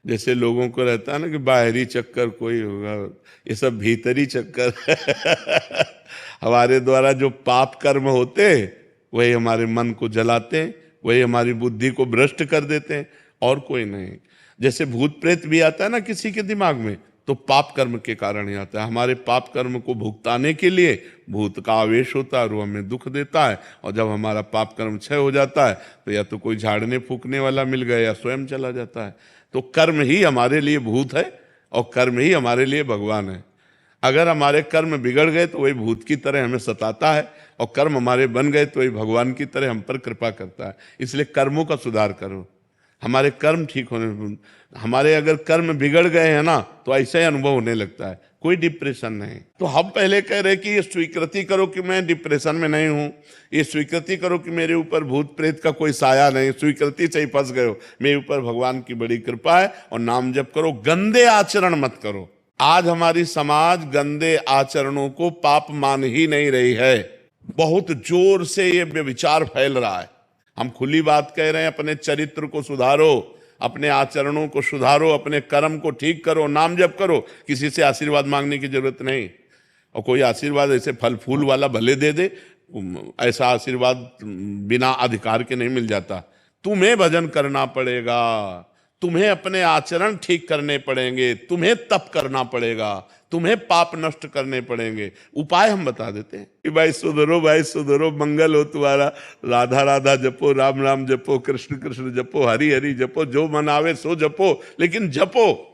जैसे लोगों को रहता है ना कि बाहरी चक्कर कोई होगा, ये सब भीतरी चक्कर हमारे द्वारा जो पाप कर्म होते वही हमारे मन को जलाते हैं, वही हमारी बुद्धि को भ्रष्ट कर देते हैं, और कोई नहीं। जैसे भूत प्रेत भी आता है ना किसी के दिमाग में, तो पाप कर्म के कारण ही आता है। हमारे पाप कर्म को भुगताने के लिए भूत का आवेश होता है और वो हमें दुख देता है, और जब हमारा पाप कर्म क्षय हो जाता है तो या तो कोई झाड़ने फूकने वाला मिल गया या स्वयं चला जाता है। तो कर्म ही हमारे लिए भूत है और कर्म ही हमारे लिए भगवान है। अगर हमारे कर्म बिगड़ गए तो वही भूत की तरह हमें सताता है, और कर्म हमारे बन गए तो वही भगवान की तरह हम पर कृपा करता है। इसलिए कर्मों का सुधार करो, हमारे कर्म ठीक होने। हमारे अगर कर्म बिगड़ गए हैं ना तो ऐसा ही अनुभव होने लगता है, कोई डिप्रेशन नहीं। तो हम पहले कह रहे कि ये स्वीकृति करो कि मैं डिप्रेशन में नहीं हूं, ये स्वीकृति करो कि मेरे ऊपर भूत प्रेत का कोई साया नहीं, स्वीकृति से ही फंस गए हो, मेरे ऊपर भगवान की बड़ी कृपा है, और नाम जप करो, गंदे आचरण मत करो। आज हमारी समाज गंदे आचरणों को पाप मान ही नहीं रही है, बहुत जोर से ये विचार फैल रहा है। हम खुली बात कह रहे हैं, अपने चरित्र को सुधारो, अपने आचरणों को सुधारो, अपने कर्म को ठीक करो, नाम जप करो, किसी से आशीर्वाद मांगने की जरूरत नहीं। और कोई आशीर्वाद ऐसे फल फूल वाला भले दे दे, ऐसा आशीर्वाद बिना अधिकार के नहीं मिल जाता। तुम्हें भजन करना पड़ेगा, तुम्हें अपने आचरण ठीक करने पड़ेंगे, तुम्हें तप करना पड़ेगा, तुम्हें पाप नष्ट करने पड़ेंगे। उपाय हम बता देते हैं कि भाई सुधरो, मंगल हो तुम्हारा, राधा राधा जपो, राम राम जपो, कृष्ण कृष्ण जपो, हरि हरि जपो, जो मन आवे सो जपो, लेकिन जपो।